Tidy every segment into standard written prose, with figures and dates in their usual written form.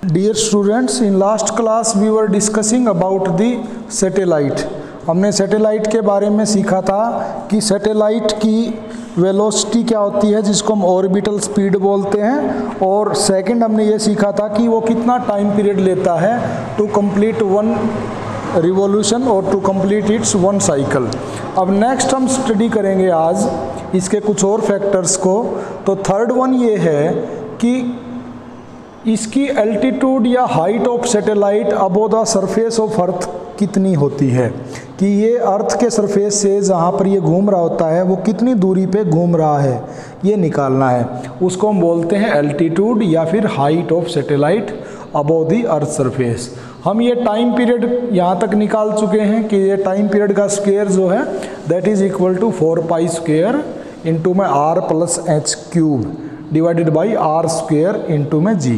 Dear students, in last class we were discussing about the satellite. हमने satellite के बारे में सीखा था कि सैटेलाइट की वेलोसिटी क्या होती है, जिसको हम ऑर्बिटल स्पीड बोलते हैं। और सेकंड हमने ये सीखा था कि वो कितना टाइम पीरियड लेता है टू कंप्लीट वन रिवॉल्यूशन और to complete its one cycle. अब नेक्स्ट हम स्टडी करेंगे आज इसके कुछ और फैक्टर्स को। तो थर्ड वन ये है कि इसकी एल्टीट्यूड या height of satellite above the surface of अर्थ कितनी होती है, कि ये अर्थ के सरफेस से जहाँ पर ये घूम रहा होता है वो कितनी दूरी पे घूम रहा है, ये निकालना है। उसको हम बोलते हैं एल्टीट्यूड या फिर height of satellite above the earth surface. हम ये टाइम पीरियड यहाँ तक निकाल चुके हैं कि ये टाइम पीरियड का स्क्वायर जो है that is equal to 4 square into में r plus h cube divided by r square into में g।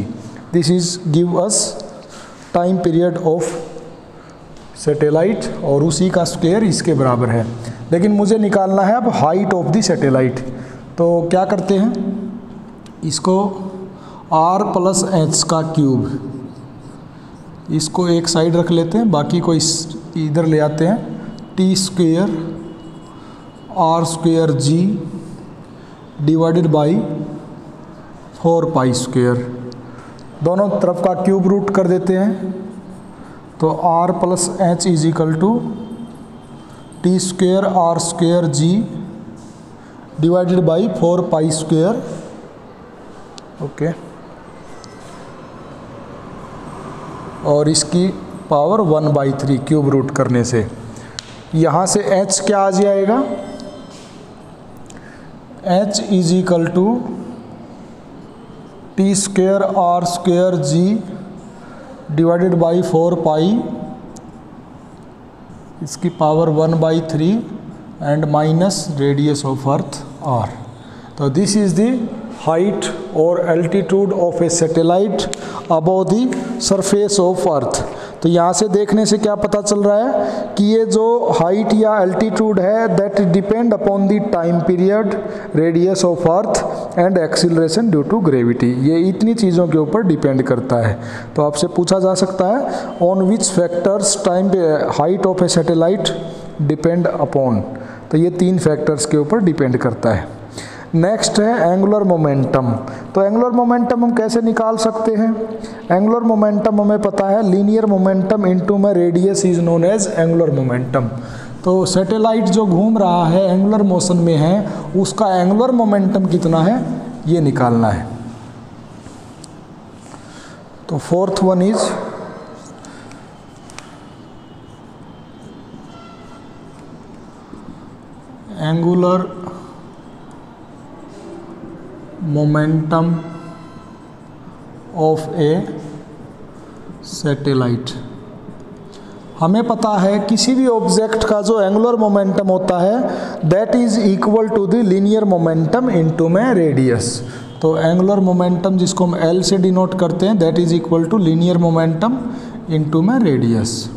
This is give us time period of satellite और उसी का स्क्वायर इसके बराबर है। लेकिन मुझे निकालना है अब हाइट ऑफ द सैटेलाइट। तो क्या करते हैं, इसको r प्लस एच का क्यूब, इसको एक साइड रख लेते हैं, बाकी को इस इधर ले आते हैं। T square r square g divided by 4 pi square, दोनों तरफ का क्यूब रूट कर देते हैं। तो r plus h is equal to t square r square g divided by 4 pi square. Okay, और इसकी पावर 1/3 क्यूब रूट करने से यहाँ से h क्या आ जाएगा, h is equal to t square r square g divided by 4 pi, इसकी power 1/3 and minus radius of earth r। तो दिस इज द हाइट और altitude of a satellite above the surface of earth. तो यहाँ से देखने से क्या पता चल रहा है कि ये जो हाइट या एल्टीट्यूड है that depend upon the time period, radius of earth and acceleration due to gravity. ये इतनी चीज़ों के ऊपर डिपेंड करता है। तो आपसे पूछा जा सकता है on which factors time height of a satellite depend upon. तो ये 3 फैक्टर्स के ऊपर डिपेंड करता है। नेक्स्ट है एंगुलर मोमेंटम। तो एंगुलर मोमेंटम हम कैसे निकाल सकते हैं, एंगुलर मोमेंटम हमें पता है लीनियर मोमेंटम इनटू में radius is known as angular momentum. तो सैटेलाइट जो घूम रहा है एंगुलर मोशन में है, उसका एंगुलर मोमेंटम कितना है ये निकालना है। तो fourth one is angular momentum of a satellite. हमें पता है किसी भी ऑब्जेक्ट का जो एंगुलर मोमेंटम होता है that is equal to the linear momentum into में रेडियस। तो एंगुलर मोमेंटम जिसको हम L से डिनोट करते हैं that is equal to linear momentum into में रेडियस।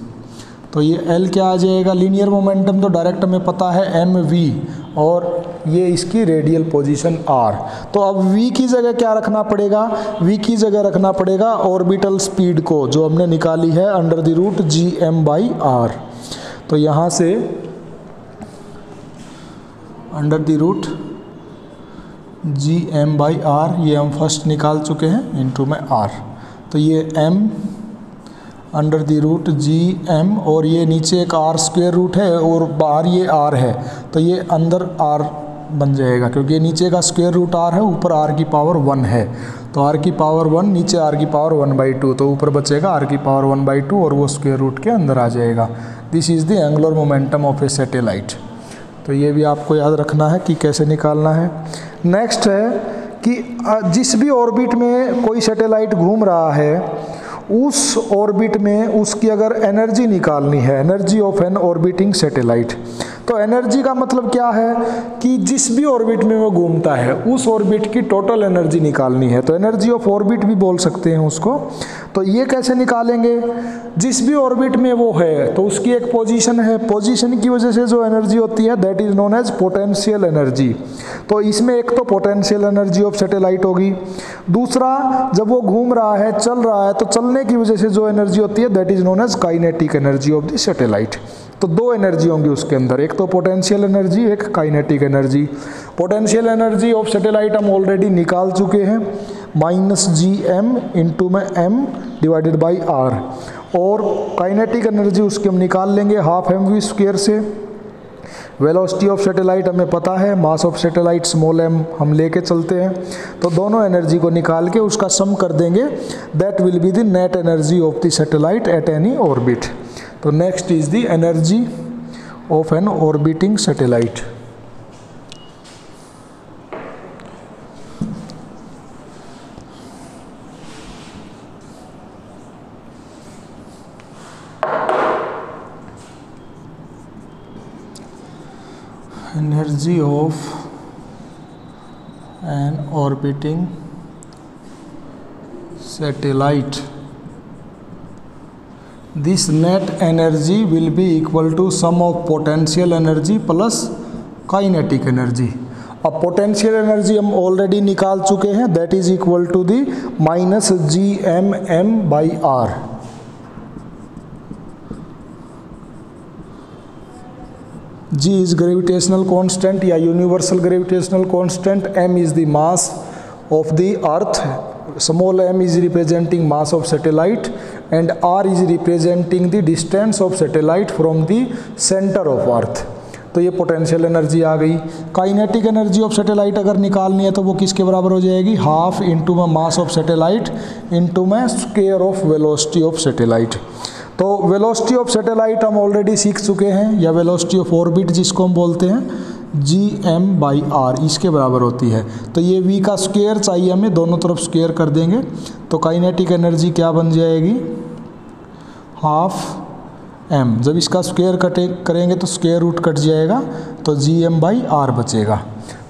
तो ये L क्या आ जाएगा, लीनियर मोमेंटम तो डायरेक्ट हमें पता है mv, और ये इसकी रेडियल पोजीशन r। तो अब v की जगह क्या रखना पड़ेगा, v की जगह रखना पड़ेगा ऑर्बिटल स्पीड को जो हमने निकाली है अंडर द रूट gm/r। तो यहाँ से अंडर द रूट gm/r ये हम फर्स्ट निकाल चुके हैं इनटू में r। तो ये m under the root gm और ये नीचे एक r स्क्वायर रूट है और बाहर ये r है, तो ये अंदर r बन जाएगा क्योंकि ये नीचे का स्क्वायर रूट r है, ऊपर r की पावर 1 है। तो r की पावर 1 नीचे r की पावर 1/2, तो ऊपर बचेगा r की पावर 1/2 और वो स्क्वायर रूट के अंदर आ जाएगा। This is the angular momentum of a satellite. तो ये भी आपको याद रखना है कि कैसे निकालना है। नेक्स्ट है कि जिस भी ऑर्बिट में कोई सैटेलाइट घूम रहा है उस ऑर्बिट में उसकी अगर एनर्जी निकालनी है, energy of an orbiting satellite. तो एनर्जी का मतलब क्या है कि जिस भी ऑर्बिट में वो घूमता है उस ऑर्बिट की टोटल एनर्जी निकालनी है। तो एनर्जी ऑफ ऑर्बिट भी बोल सकते हैं उसको। तो ये कैसे निकालेंगे? जिस भी ऑर्बिट में वो है तो उसकी एक पोजीशन है, पोजीशन की वजह से जो एनर्जी होती है that is known as potential energy. तो इसमें एक तो पोटेंशियल एनर्जी ऑफ सैटेलाइट होगी, दूसरा जब वो घूम रहा है, चल रहा है, तो चलने की वजह से जो एनर्जी होती है that is known as kinetic energy of the satellite. तो दो एनर्जी होंगी उसके अंदर, एक तो पोटेंशियल एनर्जी, एक kinetic energy. Potential energy of satellite हम ऑलरेडी निकाल चुके हैं, -gm इंटू में m डिवाइडेड बाई r, और काइनेटिक एनर्जी उसकी हम निकाल लेंगे 12mv² से। वेलोसिटी ऑफ सैटेलाइट हमें पता है, mass of satellite small m हम लेके चलते हैं, तो दोनों एनर्जी को निकाल के उसका सम कर देंगे, that will be the net energy of the satellite at any orbit. तो next is the energy of an orbiting satellite. Energy of an orbiting satellite. This net energy will be equal to sum of potential energy plus kinetic energy. अब potential energy हम already निकाल चुके हैं, that is equal to the -gmm/r। G is gravitational constant या universal gravitational constant, M is the mass of the earth, small m is representing mass of satellite and r is representing the distance of satellite from the center of earth। तो ये potential energy आ गई। Kinetic energy of satellite अगर निकालनी है तो वो किसके बराबर हो जाएगी? 12 इंटू में मास ऑफ सैटेलाइट इंटू में square of velocity of satellite. तो वेलोसिटी ऑफ सैटेलाइट हम ऑलरेडी सीख चुके हैं, या वेलोसिटी ऑफ ऑर्बिट जिसको हम बोलते हैं, gm/r इसके बराबर होती है। तो ये v का स्क्वायर चाहिए हमें, दोनों तरफ स्क्वायर कर देंगे तो काइनेटिक एनर्जी क्या बन जाएगी? 12m। जब इसका स्क्वायर करेंगे तो स्क्वायर रूट कट जाएगा, तो gm/r बचेगा।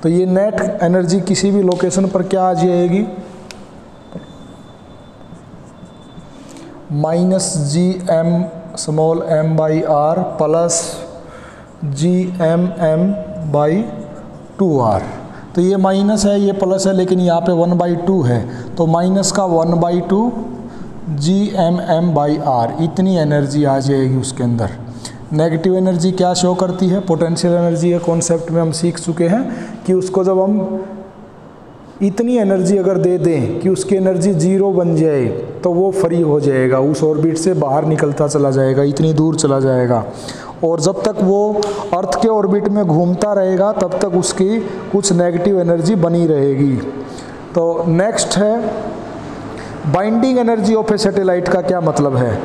तो ये नेट एनर्जी किसी भी लोकेशन पर क्या आ जाएगी? -gm/r plus gmm/2r। तो ये माइनस है, ये प्लस है, लेकिन यहाँ पे 1/2 है, तो माइनस का 1/2 gmm/r, इतनी एनर्जी आ जाएगी उसके अंदर। नेगेटिव एनर्जी क्या शो करती है? पोटेंशियल एनर्जी के कॉन्सेप्ट में हम सीख चुके हैं कि उसको जब हम इतनी एनर्जी अगर दे दें कि उसकी एनर्जी 0 बन जाए तो वो फ्री हो जाएगा, उस ऑर्बिट से बाहर निकलता चला जाएगा, इतनी दूर चला जाएगा, और जब तक वो अर्थ के ऑर्बिट में घूमता रहेगा तब तक उसकी कुछ नेगेटिव एनर्जी बनी रहेगी। तो नेक्स्ट है binding energy of a satellite का क्या मतलब है?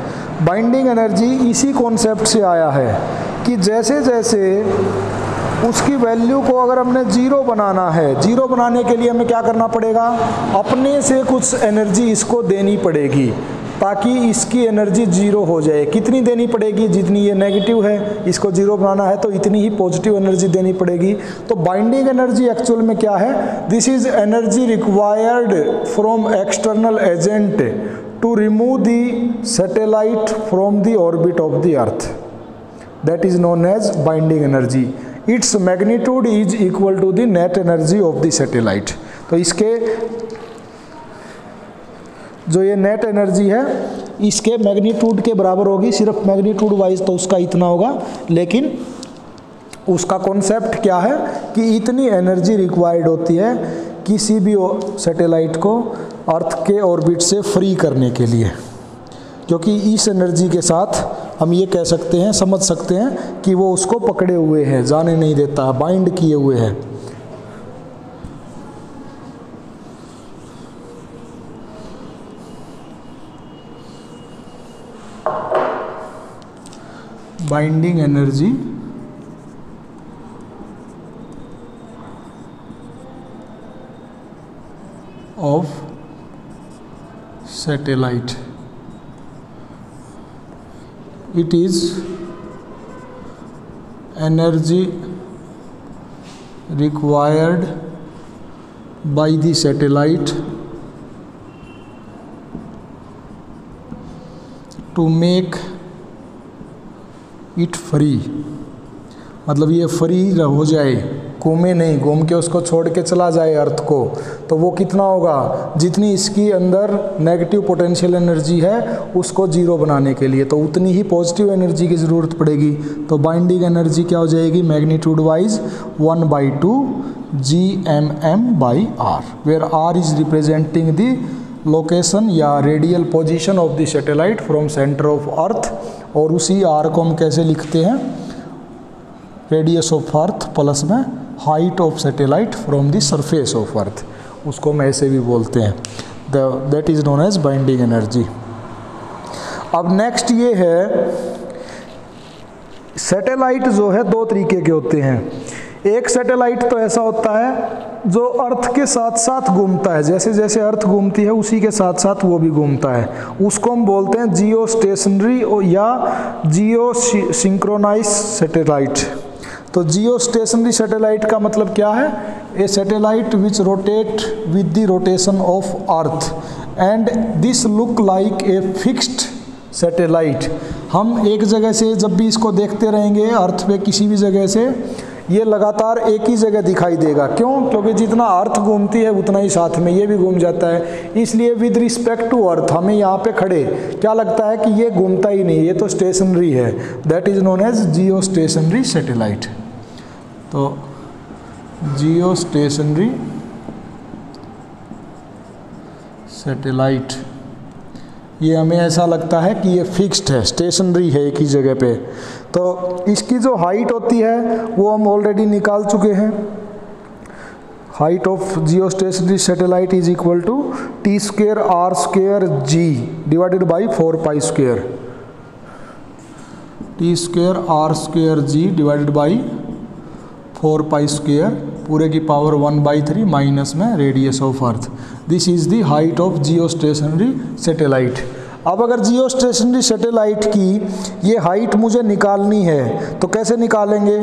बाइंडिंग एनर्जी इसी कॉन्सेप्ट से आया है कि जैसे जैसे उसकी वैल्यू को अगर हमने 0 बनाना है, 0 बनाने के लिए हमें क्या करना पड़ेगा? अपने से कुछ एनर्जी इसको देनी पड़ेगी ताकि इसकी एनर्जी 0 हो जाए। कितनी देनी पड़ेगी? जितनी ये नेगेटिव है, इसको 0 बनाना है तो इतनी ही पॉजिटिव एनर्जी देनी पड़ेगी। तो बाइंडिंग एनर्जी एक्चुअल में क्या है? This is energy required from external agent to remove the satellite from the orbit of the earth, that is known as binding energy. Its magnitude is equal to the net energy of the satellite. तो इसके जो ये net energy है इसके magnitude के बराबर होगी, सिर्फ मैग्नीट्यूड वाइज तो उसका इतना होगा, लेकिन उसका कॉन्सेप्ट क्या है कि इतनी एनर्जी रिक्वायर्ड होती है किसी भी सैटेलाइट को अर्थ के ऑर्बिट से फ्री करने के लिए, क्योंकि इस एनर्जी के साथ हम ये कह सकते हैं, समझ सकते हैं कि वो उसको पकड़े हुए है, जाने नहीं देता, बाइंड किए हुए है। Binding energy of satellite, it is energy required by the satellite to make it free, मतलब ये फ्री हो जाए, घूमे नहीं, घूम के उसको छोड़ के चला जाए अर्थ को, तो वो कितना होगा, जितनी इसकी अंदर नेगेटिव पोटेंशियल एनर्जी है उसको जीरो बनाने के लिए तो उतनी ही पॉजिटिव एनर्जी की ज़रूरत पड़ेगी। तो बाइंडिंग एनर्जी क्या हो जाएगी, magnitude wise 1/2 GMM/r, where r is representing the location या radial position of the satellite from centre of earth. और उसी r को हम कैसे लिखते हैं, रेडियस ऑफ अर्थ प्लस में height of satellite from the surface of earth, उसको हम ऐसे भी बोलते हैं, that is known as binding energy. अब नेक्स्ट ये है, सैटेलाइट जो है दो तरीके के होते हैं। एक सैटेलाइट तो ऐसा होता है जो अर्थ के साथ साथ घूमता है, जैसे जैसे अर्थ घूमती है उसी के साथ साथ वो भी घूमता है, उसको हम बोलते हैं जियो स्टेशनरी या जियो सिंक्रोनाइज सैटेलाइट। तो जियो स्टेशनरी सैटेलाइट का मतलब क्या है, a satellite which rotate with the rotation of earth and this look like a fixed satellite. हम एक जगह से जब भी इसको देखते रहेंगे अर्थ पे किसी भी जगह से, ये लगातार एक ही जगह दिखाई देगा। क्यों? क्योंकि जितना अर्थ घूमती है उतना ही साथ में ये भी घूम जाता है, इसलिए विद रिस्पेक्ट टू अर्थ हमें यहाँ पे खड़े क्या लगता है कि ये घूमता ही नहीं, ये तो स्टेशनरी है, that is known as geostationary satellite. तो जियो स्टेशनरी सैटेलाइट, ये हमें ऐसा लगता है कि ये फिक्स्ड है, स्टेशनरी है एक ही जगह पे। तो इसकी जो हाइट होती है वो हम ऑलरेडी निकाल चुके हैं, height of geostationary satellite is equal to T² R² G divided by 4π², T² R² G divided by 4π², पूरे की पावर 1/3 माइनस में radius of earth. This is the height of geostationary satellite. अब अगर जियो stationery satellite की ये height मुझे निकालनी है तो कैसे निकालेंगे,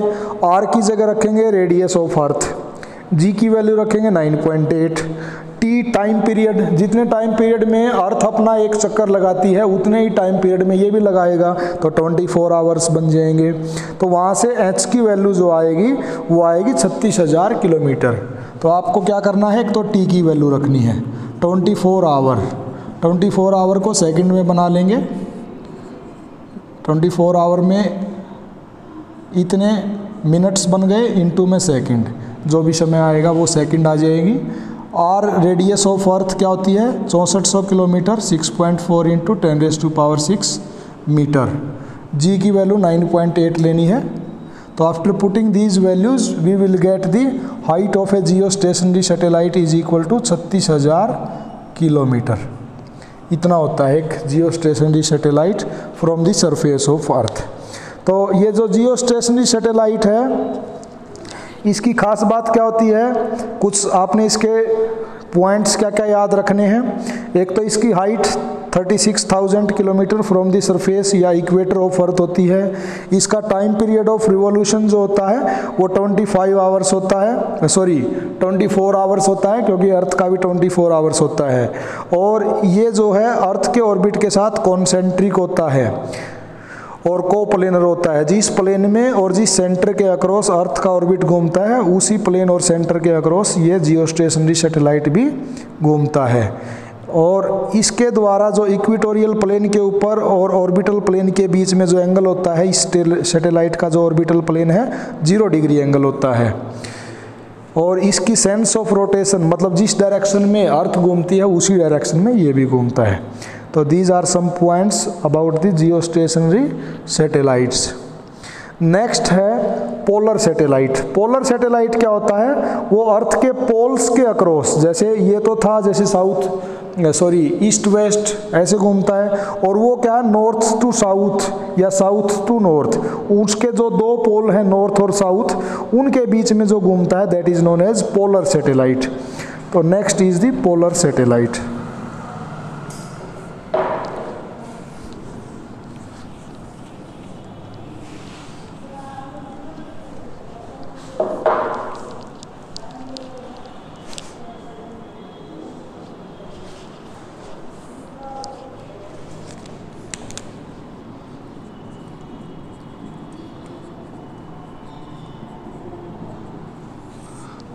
r की जगह रखेंगे रेडियस ऑफ अर्थ, g की वैल्यू रखेंगे 9.8, t टाइम पीरियड, जितने टाइम पीरियड में अर्थ अपना एक चक्कर लगाती है उतने ही टाइम पीरियड में ये भी लगाएगा, तो 24 आवर्स बन जाएंगे। तो वहाँ से h की वैल्यू जो आएगी वो आएगी 36,000 किलोमीटर। तो आपको क्या करना है, एक तो t की वैल्यू रखनी है 24 आवर, 24 आवर को सेकंड में बना लेंगे, 24 आवर में इतने मिनट्स बन गए इनटू में सेकंड, जो भी समय आएगा वो सेकंड आ जाएगी। और रेडियस ऑफ अर्थ क्या होती है 6400 किलोमीटर, 6.4 इंटू 10⁻⁶ मीटर। जी की वैल्यू 9.8 लेनी है। तो after putting these values we will get the height of a geostationary satellite is equal to 36,000 kilometre. इतना होता है एक geostationary satellite from the surface of earth. तो ये जो जियो स्टेशनरी सैटेलाइट है इसकी खास बात क्या होती है, कुछ आपने इसके पॉइंट्स क्या क्या याद रखने हैं। एक तो इसकी height 36,000 kilometre from the surface या इक्वेटर ऑफ अर्थ होती है। इसका टाइम पीरियड ऑफ रिवॉल्यूशन जो होता है वो 25 आवर्स होता है, 24 आवर्स होता है, क्योंकि अर्थ का भी 24 आवर्स होता है। और ये जो है अर्थ के ऑर्बिट के साथ कॉन्सेंट्रिक होता है और कोप्लेनर होता है। जिस प्लेन में और जिस सेंटर के अक्रॉस अर्थ का ऑर्बिट घूमता है उसी प्लेन और सेंटर के अक्रॉस ये जियो स्टेशनरी सैटेलाइट भी घूमता है। और इसके द्वारा जो इक्वेटोरियल प्लेन के ऊपर और ऑर्बिटल प्लेन के बीच में जो एंगल होता है इस सैटेलाइट का जो ऑर्बिटल प्लेन है 0 डिग्री एंगल होता है। और इसकी सेंस ऑफ रोटेशन मतलब जिस डायरेक्शन में अर्थ घूमती है उसी डायरेक्शन में ये भी घूमता है। तो these are some points about the geostationary satellites. Next है पोलर सैटेलाइट। पोलर सैटेलाइट क्या होता है, वो अर्थ के पोल्स के अक्रॉस, जैसे ये तो था जैसे ईस्ट वेस्ट ऐसे घूमता है, और वो क्या है नॉर्थ टू साउथ या साउथ टू नॉर्थ, उसके जो दो पोल हैं नॉर्थ और साउथ उनके बीच में जो घूमता है that is known as polar satellite. तो next is the polar satellite.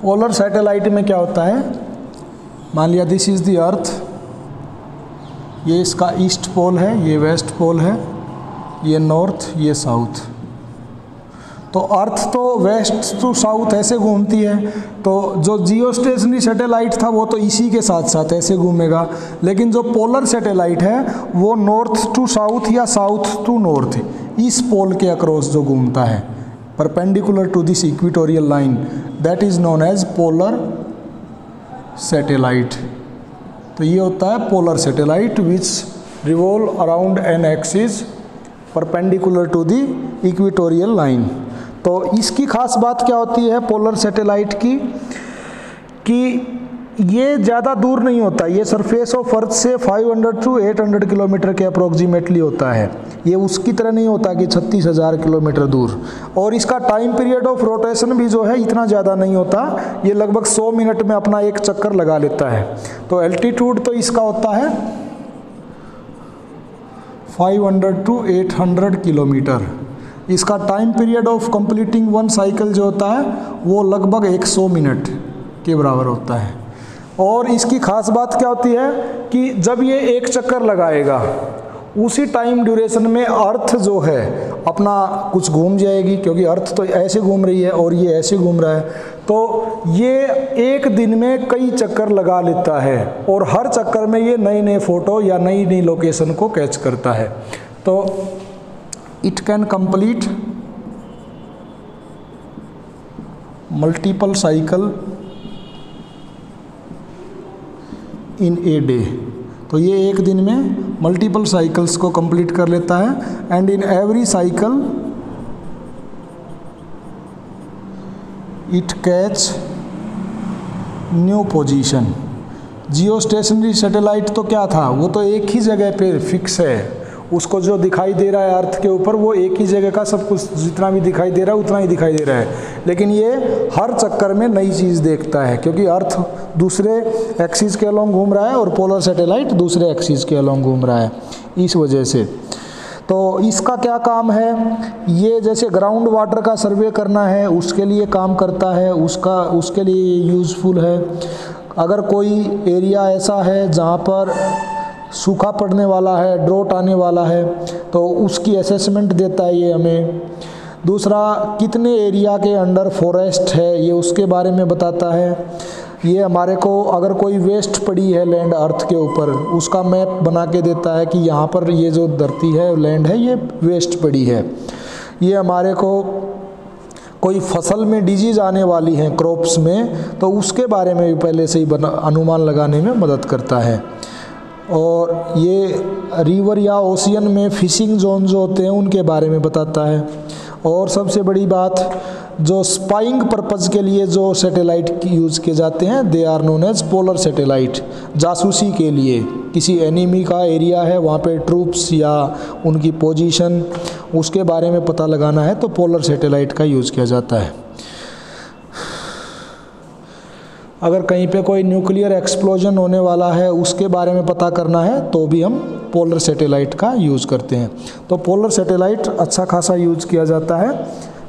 Polar satellite में क्या होता है, मान लिया दिस इज़ द अर्थ, ये इसका ईस्ट पोल है, ये वेस्ट पोल है, ये नॉर्थ, ये साउथ। तो अर्थ तो वेस्ट टू साउथ ऐसे घूमती है, तो जो जियो स्टेशनरी सैटेलाइट था वो तो इसी के साथ साथ ऐसे घूमेगा, लेकिन जो पोलर सैटेलाइट है वो नॉर्थ टू साउथ या साउथ टू नॉर्थ इस पोल के अक्रॉस जो घूमता है, perpendicular to this equatorial line, that is known as polar satellite. तो ये होता है polar satellite which revolve around an axis perpendicular to the equatorial line. तो इसकी खास बात क्या होती है पोलर सैटेलाइट की, कि ये ज़्यादा दूर नहीं होता, ये सरफेस ऑफ अर्थ से 500 टू 800 किलोमीटर के अप्रोक्सीमेटली होता है, ये उसकी तरह नहीं होता कि 36,000 किलोमीटर दूर। और इसका टाइम पीरियड ऑफ रोटेशन भी जो है इतना ज़्यादा नहीं होता, ये लगभग 100 मिनट में अपना एक चक्कर लगा लेता है। तो एल्टीट्यूड तो इसका होता है 500 टू 800 किलोमीटर। इसका time period of completing one cycle जो होता है वो लगभग 100 मिनट के बराबर होता है। और इसकी खास बात क्या होती है कि जब ये एक चक्कर लगाएगा उसी टाइम ड्यूरेशन में अर्थ जो है अपना कुछ घूम जाएगी, क्योंकि अर्थ तो ऐसे घूम रही है और ये ऐसे घूम रहा है, तो ये एक दिन में कई चक्कर लगा लेता है और हर चक्कर में ये नए नए फोटो या नई नई लोकेशन को कैच करता है। तो it can complete multiple cycle in a day. तो ये एक दिन में मल्टीपल साइकिल्स को कंप्लीट कर लेता है। And in every cycle it catch new position. Jio stationery satellite तो क्या था, वो तो एक ही जगह पे फिक्स है, उसको जो दिखाई दे रहा है अर्थ के ऊपर वो एक ही जगह का सब कुछ जितना भी दिखाई दे रहा है उतना ही दिखाई दे रहा है, लेकिन ये हर चक्कर में नई चीज़ देखता है, क्योंकि अर्थ दूसरे एक्सिस के अलोंग घूम रहा है और पोलर सैटेलाइट दूसरे एक्सिस के अलोंग घूम रहा है, इस वजह से। तो इसका क्या काम है, ये जैसे ग्राउंड वाटर का सर्वे करना है उसके लिए काम करता है, उसके लिए यूज़फुल है। अगर कोई एरिया ऐसा है जहाँ पर सूखा पड़ने वाला है, ड्रॉट आने वाला है, तो उसकी असेसमेंट देता है ये हमें। दूसरा, कितने एरिया के अंडर फॉरेस्ट है ये उसके बारे में बताता है। ये हमारे को अगर कोई वेस्ट पड़ी है लैंड अर्थ के ऊपर उसका मैप बना के देता है कि यहाँ पर ये जो धरती है लैंड है ये वेस्ट पड़ी है। ये हमारे को कोई फसल में डिजीज़ आने वाली है क्रॉप्स में तो उसके बारे में भी पहले से ही अनुमान लगाने में मदद करता है। और ये रिवर या ओशियन में फिशिंग जोन जो होते हैं उनके बारे में बताता है। और सबसे बड़ी बात, जो स्पाइंग पर्पज़ के लिए जो सैटेलाइट यूज़ किए जाते हैं they are known as polar satellite. जासूसी के लिए किसी एनिमी का एरिया है वहाँ पे ट्रूप्स या उनकी पोजीशन उसके बारे में पता लगाना है तो पोलर सैटेलाइट का यूज़ किया जाता है। अगर कहीं पे कोई न्यूक्लियर एक्सप्लोजन होने वाला है उसके बारे में पता करना है तो भी हम पोलर सैटेलाइट का यूज़ करते हैं। तो पोलर सैटेलाइट अच्छा खासा यूज़ किया जाता है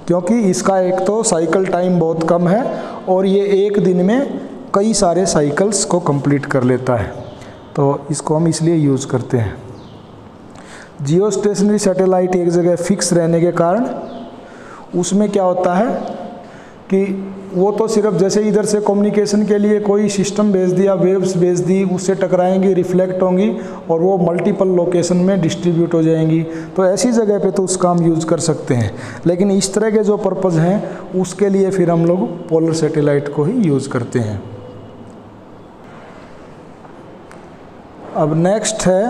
क्योंकि इसका एक तो साइकिल टाइम बहुत कम है और ये एक दिन में कई सारे साइकिल्स को कंप्लीट कर लेता है, तो इसको हम इसलिए यूज़ करते हैं। जियो स्टेशनरी सैटेलाइट एक जगह फिक्स रहने के कारण उसमें क्या होता है कि वो तो सिर्फ जैसे इधर से कम्युनिकेशन के लिए कोई सिस्टम भेज दिया, वेव्स भेज दी, उससे टकराएंगी, रिफ्लेक्ट होंगी और वो मल्टीपल लोकेशन में डिस्ट्रीब्यूट हो जाएंगी। तो ऐसी जगह पे तो उसका हम यूज़ कर सकते हैं, लेकिन इस तरह के जो पर्पज़ हैं उसके लिए फिर हम लोग पोलर सैटेलाइट को ही यूज़ करते हैं। अब नेक्स्ट है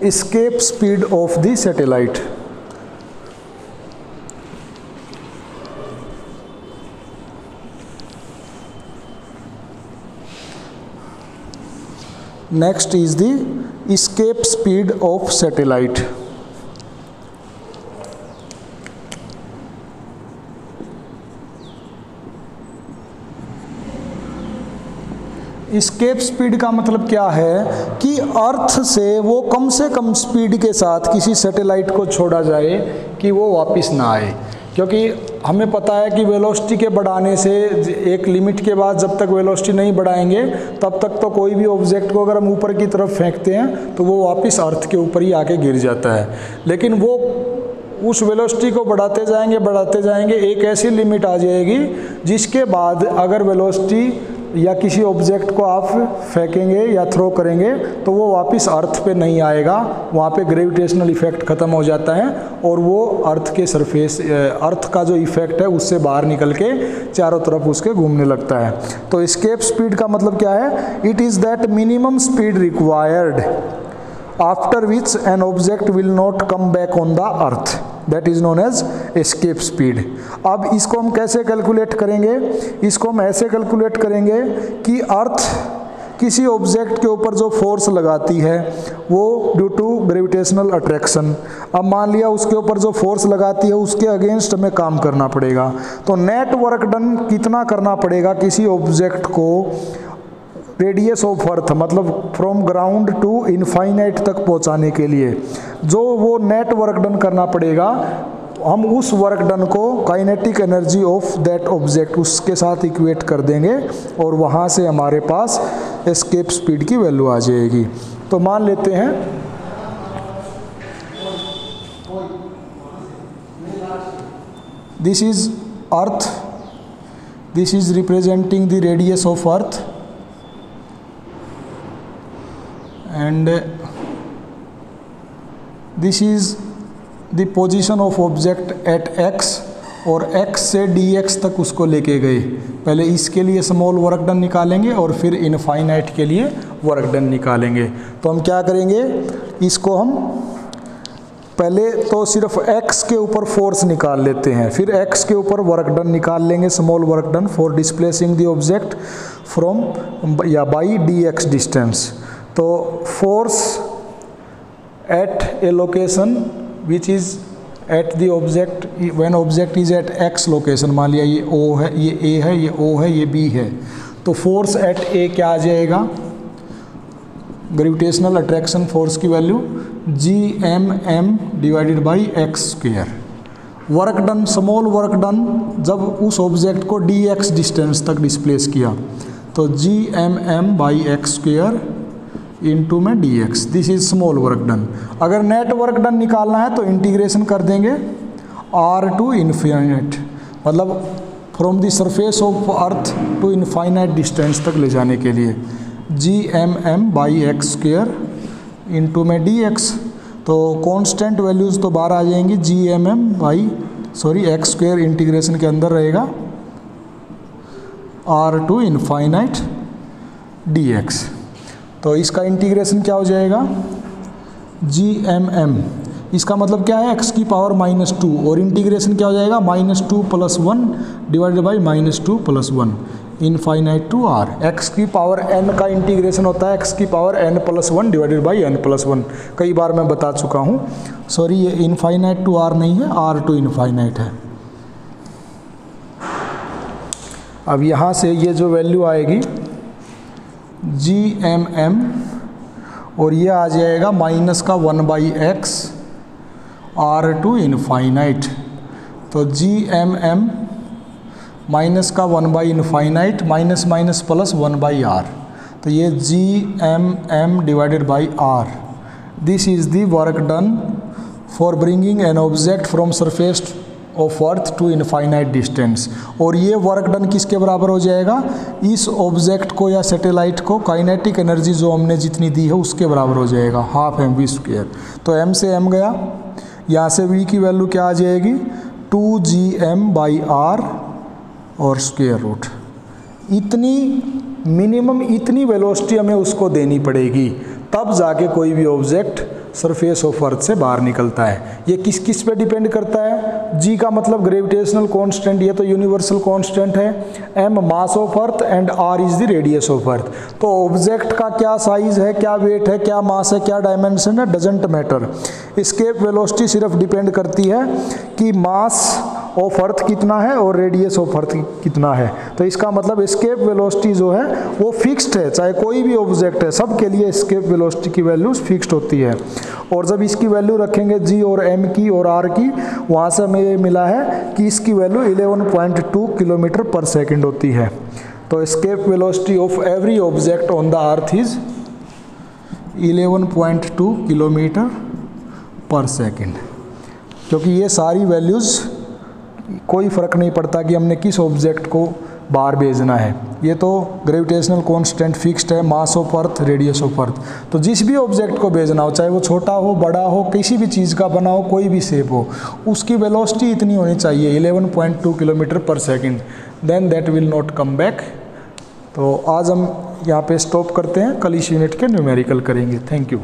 escape speed of the satellite. Next is the escape speed of satellite. escape speed का मतलब क्या है कि अर्थ से वो कम से कम स्पीड के साथ किसी सैटेलाइट को छोड़ा जाए कि वो वापस ना आए। क्योंकि हमें पता है कि वेलोसिटी के बढ़ाने से एक लिमिट के बाद जब तक वेलोसिटी नहीं बढ़ाएंगे तब तक तो कोई भी ऑब्जेक्ट को अगर हम ऊपर की तरफ फेंकते हैं तो वो वापस अर्थ के ऊपर ही आके गिर जाता है। लेकिन वो उस वेलोसिटी को बढ़ाते जाएंगे, एक ऐसी लिमिट आ जाएगी जिसके बाद अगर वेलोसिटी या किसी ऑब्जेक्ट को आप फेंकेंगे या थ्रो करेंगे तो वो वापस अर्थ पे नहीं आएगा, वहाँ पे ग्रेविटेशनल इफेक्ट ख़त्म हो जाता है और वो अर्थ के सरफेस, अर्थ का जो इफेक्ट है उससे बाहर निकल के चारों तरफ उसके घूमने लगता है। तो एस्केप स्पीड का मतलब क्या है? It is that minimum speed required after which an object will not come back on the earth, that is known as escape speed. अब इसको हम कैसे कैलकुलेट करेंगे? इसको हम ऐसे कैलकुलेट करेंगे कि अर्थ किसी ऑब्जेक्ट के ऊपर जो फोर्स लगाती है वो ड्यू टू ग्रेविटेशनल अट्रैक्शन, अब मान लिया उसके ऊपर जो फोर्स लगाती है उसके अगेंस्ट हमें काम करना पड़ेगा। तो नेट वर्क डन कितना करना पड़ेगा किसी ऑब्जेक्ट को रेडियस ऑफ अर्थ, मतलब फ्रॉम ग्राउंड टू इनफाइनाइट तक पहुंचाने के लिए जो वो नेट वर्क डन करना पड़ेगा, हम उस वर्क डन को kinetic energy of that object उसके साथ इक्वेट कर देंगे और वहाँ से हमारे पास एस्केप स्पीड की वैल्यू आ जाएगी। तो मान लेते हैं this is earth, this is representing the radius of earth and this is the position of object at x और x से dx तक उसको लेके गए। पहले इसके लिए स्मॉल वर्क डन निकालेंगे और फिर इनफाइनाइट के लिए वर्क डन निकालेंगे। तो हम क्या करेंगे, इसको हम पहले तो सिर्फ x के ऊपर फोर्स निकाल लेते हैं, फिर x के ऊपर वर्क डन निकाल लेंगे, small work done for displacing the object from या बाई dx डिस्टेंस। तो force at a location which is at the object when object is at x location, मान लिया ये O है, ये A है, ये O है, ये B है, तो फोर्स एट A क्या आ जाएगा? ग्रेविटेशनल अट्रैक्शन फोर्स की value Gmm divided by x square. Work done, small work done जब उस ऑब्जेक्ट को dx डिस्टेंस तक डिस्प्लेस किया तो Gmm by x square into में dx, this is small work done. अगर नेट वर्क डन निकालना है तो इंटीग्रेशन कर देंगे r टू इन्फिनिट, मतलब from the surface of earth to infinite distance तक ले जाने के लिए Gmm by x square into में dx। तो कांस्टेंट वैल्यूज़ तो बाहर आ जाएंगी, Gmm by x square integration के अंदर रहेगा r टू इनफाइनाइट dx। तो इसका इंटीग्रेशन क्या हो जाएगा? Gmm, इसका मतलब क्या है? x की पावर -2 और इंटीग्रेशन क्या हो जाएगा? -2 + 1 divided by -2 + 1 infinite to r। x की पावर n का इंटीग्रेशन होता है x की power n + 1 divided by n + 1, कई बार मैं बता चुका हूँ। सॉरी, ये इनफाइनाइट टू r नहीं है, r टू इनफाइनाइट है। अब यहाँ से ये जो वैल्यू आएगी Gmm और ये आ जाएगा -1/x r टू इनफाइनाइट। तो Gmm -1/इनफाइनाइट माइनस माइनस प्लस 1/r, तो ये Gmm divided by r। This is the work done for bringing an object from surface of earth to infinite distance. और ये वर्क डन किसके बराबर हो जाएगा? इस ऑब्जेक्ट को या सैटेलाइट को काइनेटिक एनर्जी जो हमने जितनी दी है उसके बराबर हो जाएगा, हाफ mv²। तो m से m गया, यहाँ से v की वैल्यू क्या आ जाएगी? 2Gm/r और स्क्वायर रूट। इतनी मिनिमम इतनी वेलोसिटी हमें उसको देनी पड़ेगी, तब जाके कोई भी ऑब्जेक्ट सरफेस ऑफ अर्थ से बाहर निकलता है। ये किस किस पे डिपेंड करता है? G का मतलब ग्रेविटेशनल कांस्टेंट, ये तो यूनिवर्सल कांस्टेंट है। M mass of earth and R is the radius of earth. तो ऑब्जेक्ट का क्या साइज है, क्या वेट है, क्या मास है, क्या डायमेंशन है, डजेंट मैटर। एस्केप वेलोसिटी सिर्फ डिपेंड करती है कि मास ऑफ अर्थ कितना है और रेडियस ऑफ अर्थ कितना है। तो इसका मतलब एस्केप वेलोसिटी जो है वो फिक्स्ड है, चाहे कोई भी ऑब्जेक्ट है सब के लिए एस्केप वेलोसिटी की वैल्यूज फिक्स्ड होती है। और जब इसकी वैल्यू रखेंगे g और m की और r की, वहाँ से हमें ये मिला है कि इसकी वैल्यू 11.2 किलोमीटर पर सेकेंड होती है। तो escape velocity of every object on the earth is 11.2 kilometre पर सेकेंड। क्योंकि ये सारी वैल्यूज़ कोई फ़र्क नहीं पड़ता कि हमने किस ऑब्जेक्ट को बाहर भेजना है, ये तो ग्रेविटेशनल कांस्टेंट फिक्स्ड है, mass of earth, radius of earth. तो जिस भी ऑब्जेक्ट को भेजना हो, चाहे वो छोटा हो बड़ा हो, किसी भी चीज़ का बना हो, कोई भी शेप हो, उसकी वेलोसिटी इतनी होनी चाहिए 11.2 किलोमीटर पर second, then that will not come back. तो आज हम यहाँ पे स्टॉप करते हैं, कल इस यूनिट के न्यूमेरिकल करेंगे। Thank you.